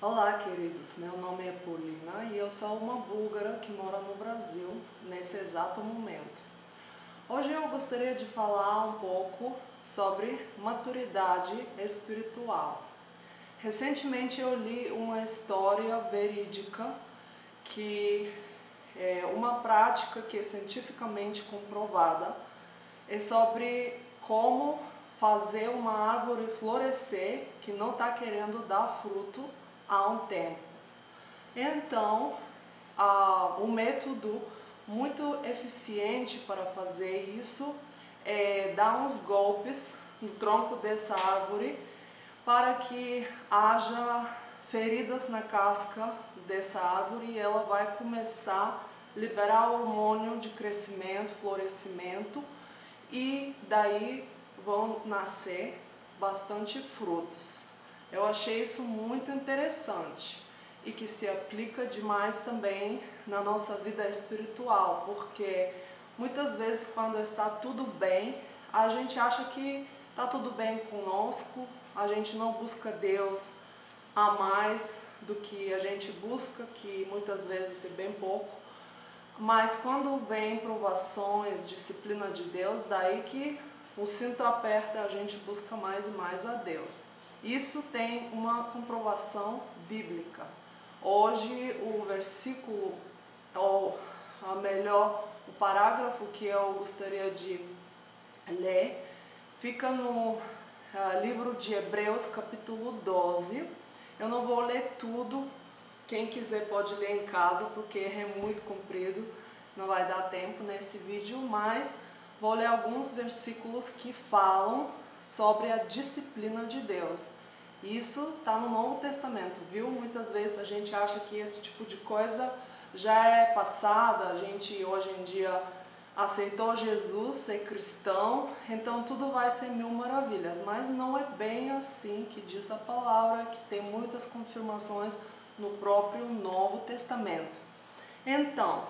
Olá, queridos. Meu nome é Paulina e eu sou uma búlgara que mora no Brasil nesse exato momento. Hoje eu gostaria de falar um pouco sobre maturidade espiritual. Recentemente eu li uma história verídica que é uma prática que é cientificamente comprovada, é sobre como fazer uma árvore florescer que não está querendo dar fruto há um tempo. Então, um método muito eficiente para fazer isso é dar uns golpes no tronco dessa árvore para que haja feridas na casca dessa árvore e ela vai começar a liberar hormônio de crescimento, florescimento, e daí vão nascer bastante frutos. Eu achei isso muito interessante e que se aplica demais também na nossa vida espiritual, porque muitas vezes quando está tudo bem, a gente acha que está tudo bem conosco, a gente não busca Deus a mais do que a gente busca, que muitas vezes é bem pouco. Mas quando vem provações, disciplina de Deus, daí que o cinto aperta, a gente busca mais e mais a Deus. Isso tem uma comprovação bíblica. Hoje o versículo, ou o parágrafo que eu gostaria de ler, fica no livro de Hebreus, capítulo 12. Eu não vou ler tudo. Quem quiser pode ler em casa, porque é muito comprido, não vai dar tempo nesse vídeo, mas vou ler alguns versículos que falam sobre a disciplina de Deus. Isso está no Novo Testamento, viu? Muitas vezes a gente acha que esse tipo de coisa já é passada, a gente hoje em dia aceitou Jesus, ser cristão, então tudo vai ser mil maravilhas, mas não é bem assim que diz a palavra, que tem muitas confirmações no próprio Novo Testamento. Então,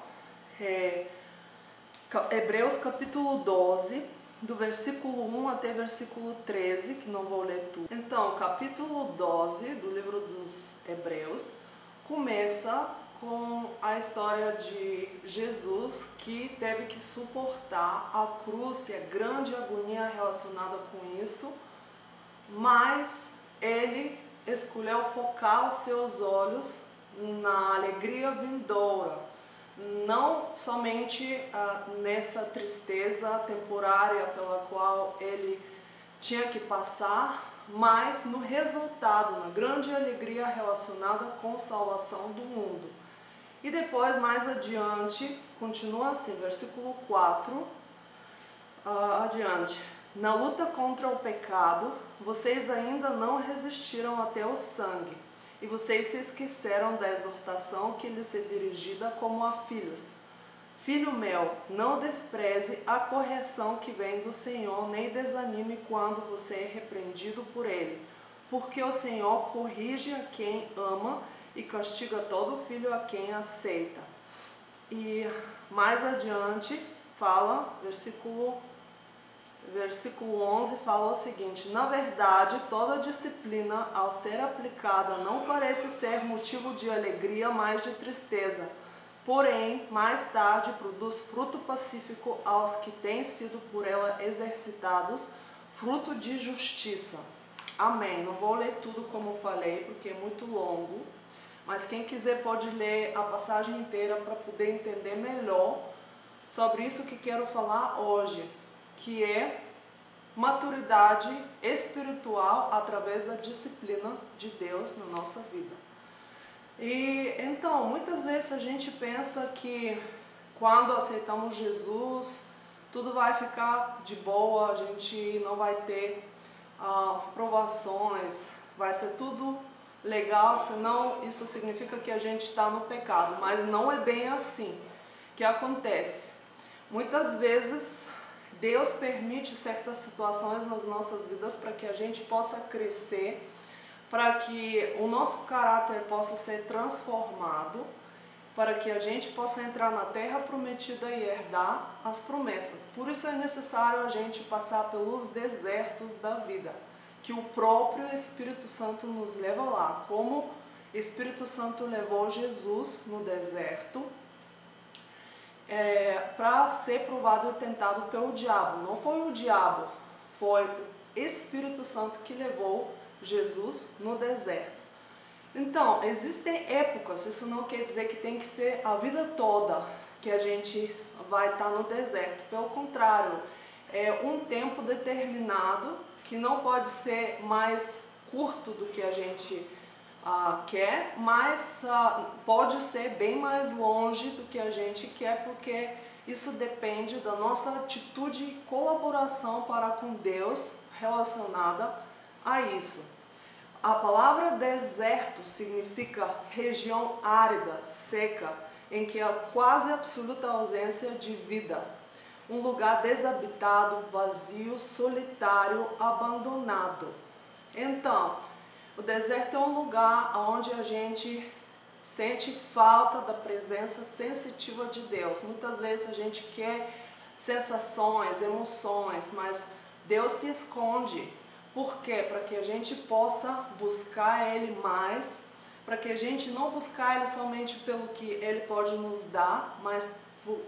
Hebreus capítulo 12, do versículo 1 até versículo 13, que não vou ler tudo. Então, capítulo 12 do livro dos Hebreus começa com a história de Jesus, que teve que suportar a cruz e a grande agonia relacionada com isso, mas ele escolheu focar os seus olhos na alegria vindoura, não somente nessa tristeza temporária pela qual ele tinha que passar, mas no resultado, na grande alegria relacionada com a salvação do mundo. E depois, mais adiante, continua assim, versículo 4, adiante. Na luta contra o pecado, vocês ainda não resistiram até o sangue, e vocês se esqueceram da exortação que lhes é dirigida como a filhos. Filho meu, não despreze a correção que vem do Senhor, nem desanime quando você é repreendido por Ele, porque o Senhor corrige a quem ama e castiga todo filho a quem aceita. E mais adiante fala, versículo 11 fala o seguinte: na verdade, toda disciplina, ao ser aplicada, não parece ser motivo de alegria, mas de tristeza. Porém, mais tarde produz fruto pacífico aos que têm sido por ela exercitados, fruto de justiça. Amém. Não vou ler tudo como falei, porque é muito longo, mas quem quiser pode ler a passagem inteira para poder entender melhor sobre isso que quero falar hoje, que é maturidade espiritual através da disciplina de Deus na nossa vida. E então, muitas vezes a gente pensa que quando aceitamos Jesus, tudo vai ficar de boa, a gente não vai ter provações, vai ser tudo legal, senão isso significa que a gente está no pecado, mas não é bem assim que acontece. Muitas vezes Deus permite certas situações nas nossas vidas para que a gente possa crescer, para que o nosso caráter possa ser transformado, para que a gente possa entrar na terra prometida e herdar as promessas. Por isso é necessário a gente passar pelos desertos da vida, que o próprio Espírito Santo nos leva lá, como Espírito Santo levou Jesus no deserto para ser provado e tentado pelo diabo. Não foi o diabo, foi o Espírito Santo que levou Jesus no deserto. Então, existem épocas, isso não quer dizer que tem que ser a vida toda que a gente vai estar no deserto. Pelo contrário, é um tempo determinado que não pode ser mais curto do que a gente quer, mas pode ser bem mais longe do que a gente quer, porque isso depende da nossa atitude e colaboração para com Deus relacionada a isso. A palavra deserto significa região árida, seca, em que há quase absoluta ausência de vida. Um lugar desabitado, vazio, solitário, abandonado. Então, o deserto é um lugar onde a gente sente falta da presença sensitiva de Deus. Muitas vezes a gente quer sensações, emoções, mas Deus se esconde. Por quê? Para que a gente possa buscar Ele mais, para que a gente não buscar Ele somente pelo que Ele pode nos dar, mas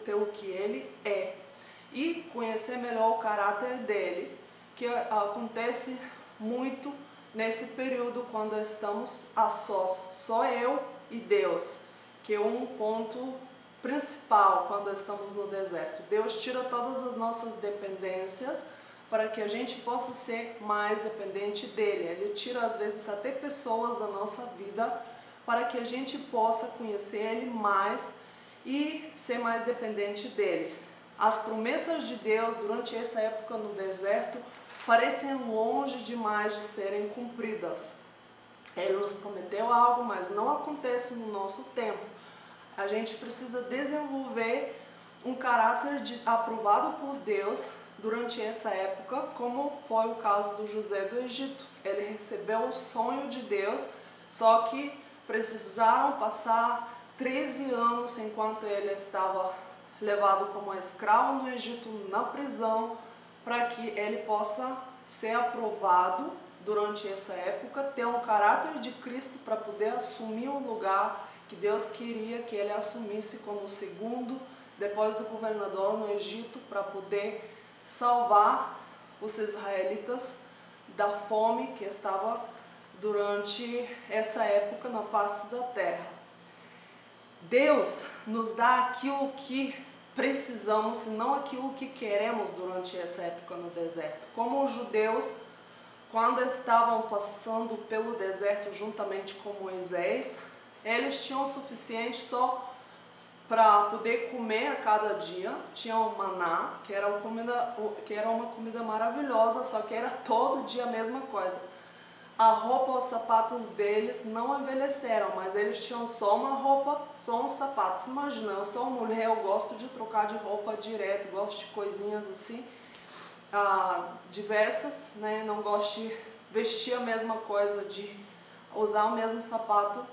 pelo que Ele é. E conhecer melhor o caráter dele, que acontece muito nesse período quando estamos a sós, só eu e Deus, que é um ponto principal quando estamos no deserto. Deus tira todas as nossas dependências para que a gente possa ser mais dependente dele. Ele tira às vezes até pessoas da nossa vida para que a gente possa conhecer ele mais e ser mais dependente dele. As promessas de Deus durante essa época no deserto parecem longe demais de serem cumpridas. Ele nos prometeu algo, mas não acontece no nosso tempo. A gente precisa desenvolver um caráter aprovado por Deus durante essa época, como foi o caso do José do Egito. Ele recebeu o sonho de Deus, só que precisaram passar 13 anos enquanto ele estava levado como escravo no Egito, na prisão, para que ele possa ser aprovado durante essa época, ter um caráter de Cristo para poder assumir o lugar que Deus queria que ele assumisse como segundo, depois do governador no Egito, para poder salvar os israelitas da fome que estava durante essa época na face da terra. Deus nos dá aquilo que precisamos e não aquilo que queremos durante essa época no deserto. Como os judeus, quando estavam passando pelo deserto juntamente com Moisés, eles tinham o suficiente só para poder comer a cada dia. Tinha o maná, que era uma comida maravilhosa, só que era todo dia a mesma coisa. A roupa, os sapatos deles não envelheceram, mas eles tinham só uma roupa, só uns sapatos. Imagina, eu sou uma mulher, eu gosto de trocar de roupa direto, gosto de coisinhas assim, diversas, né? Não gosto de vestir a mesma coisa, de usar o mesmo sapato.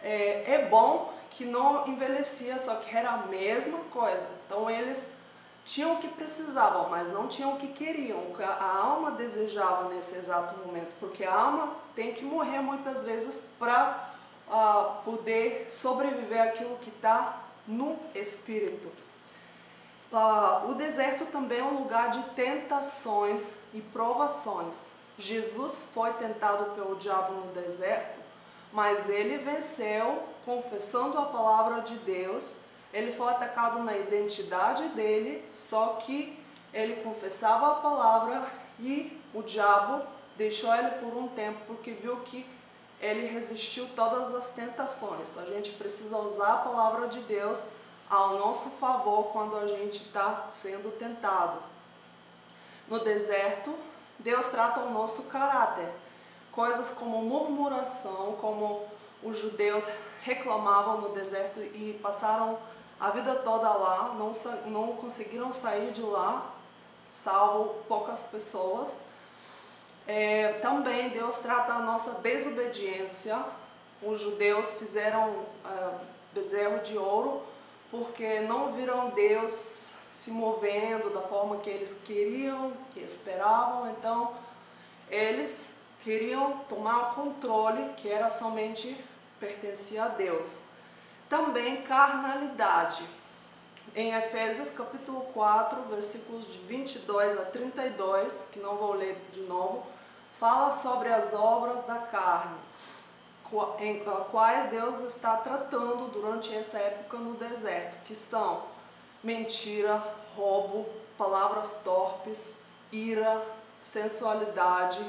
É bom que não envelhecia, só que era a mesma coisa. Então eles tinham o que precisavam, mas não tinham o que queriam, o que a alma desejava nesse exato momento, porque a alma tem que morrer muitas vezes para poder sobreviver àquilo que está no espírito. O deserto também é um lugar de tentações e provações. Jesus foi tentado pelo diabo no deserto, mas ele venceu confessando a palavra de Deus. Ele foi atacado na identidade dele, só que ele confessava a palavra e o diabo deixou ele por um tempo, porque viu que ele resistiu todas as tentações. A gente precisa usar a palavra de Deus ao nosso favor quando a gente está sendo tentado. No deserto, Deus trata o nosso caráter. Coisas como murmuração, como os judeus reclamavam no deserto e passaram a vida toda lá, não conseguiram sair de lá, salvo poucas pessoas. Também Deus trata a nossa desobediência. Os judeus fizeram bezerro de ouro porque não viram Deus se movendo da forma que eles queriam, que esperavam. Então eles queriam tomar o controle, que era somente pertencia a Deus. Também carnalidade. Em Efésios capítulo 4, versículos de 22 a 32, que não vou ler de novo, fala sobre as obras da carne, em quais Deus está tratando durante essa época no deserto, que são mentira, roubo, palavras torpes, ira, sensualidade,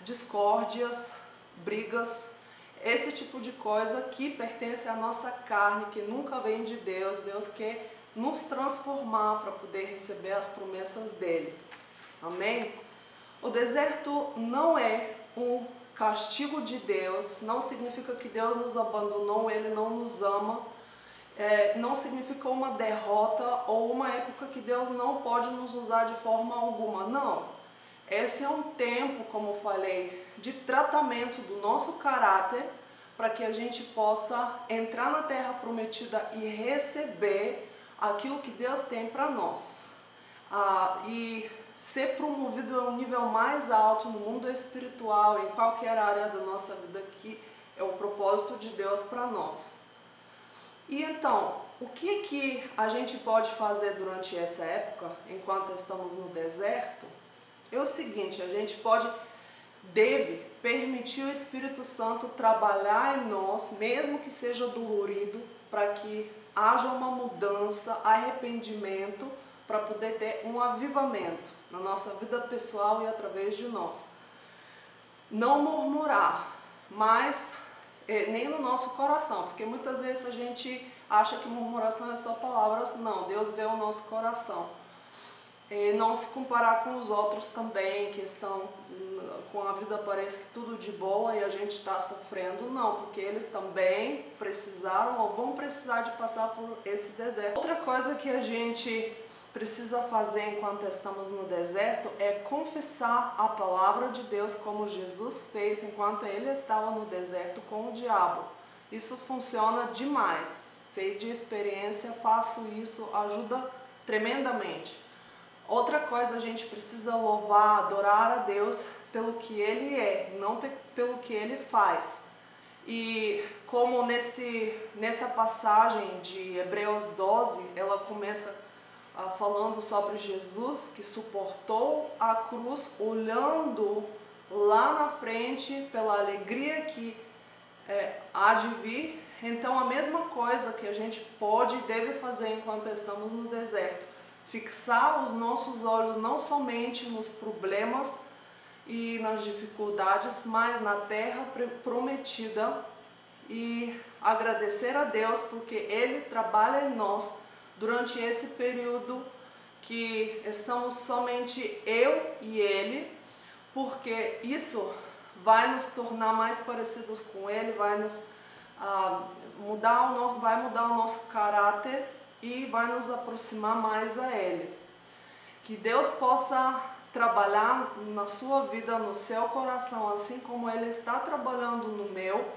discórdias, brigas, esse tipo de coisa que pertence à nossa carne, que nunca vem de Deus. Deus quer nos transformar para poder receber as promessas dele. Amém? O deserto não é um castigo de Deus, não significa que Deus nos abandonou, Ele não nos ama, não significa uma derrota ou uma época que Deus não pode nos usar de forma alguma, não. Esse é um tempo, como eu falei, de tratamento do nosso caráter para que a gente possa entrar na terra prometida e receber aquilo que Deus tem para nós. E ser promovido a um nível mais alto no mundo espiritual, em qualquer área da nossa vida, que é o propósito de Deus para nós. E então, o que a gente pode fazer durante essa época, enquanto estamos no deserto? É o seguinte, a gente deve permitir o Espírito Santo trabalhar em nós, mesmo que seja dolorido, para que haja uma mudança, arrependimento, para poder ter um avivamento na nossa vida pessoal e através de nós. Não murmurar, mas nem no nosso coração, porque muitas vezes a gente acha que murmuração é só palavras. Não, Deus vê o nosso coração. Não se comparar com os outros também, que estão com a vida, parece que tudo de boa e a gente está sofrendo. Não, porque eles também precisaram ou vão precisar de passar por esse deserto. Outra coisa que a gente precisa fazer enquanto estamos no deserto é confessar a palavra de Deus, como Jesus fez enquanto ele estava no deserto com o diabo. Isso funciona demais. Sei de experiência, faço isso, ajuda tremendamente. Outra coisa, a gente precisa louvar, adorar a Deus pelo que Ele é, não pelo que Ele faz. E como nessa passagem de Hebreus 12, ela começa falando sobre Jesus que suportou a cruz, olhando lá na frente pela alegria que há de vir. Então a mesma coisa que a gente pode e deve fazer enquanto estamos no deserto. Fixar os nossos olhos não somente nos problemas e nas dificuldades, mas na terra prometida e agradecer a Deus porque Ele trabalha em nós durante esse período que estamos somente eu e Ele, porque isso vai nos tornar mais parecidos com Ele, vai mudar o nosso caráter e vai nos aproximar mais a Ele. Que Deus possa trabalhar na sua vida, no seu coração, assim como Ele está trabalhando no meu,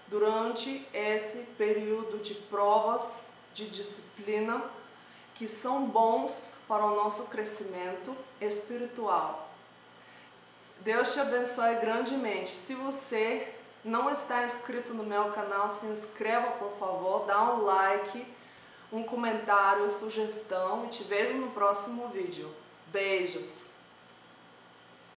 durante esse período de provas, de disciplina, que são bons para o nosso crescimento espiritual. Deus te abençoe grandemente. Se você não está inscrito no meu canal, se inscreva, por favor, dá um like, um comentário, sugestão e te vejo no próximo vídeo. Beijos!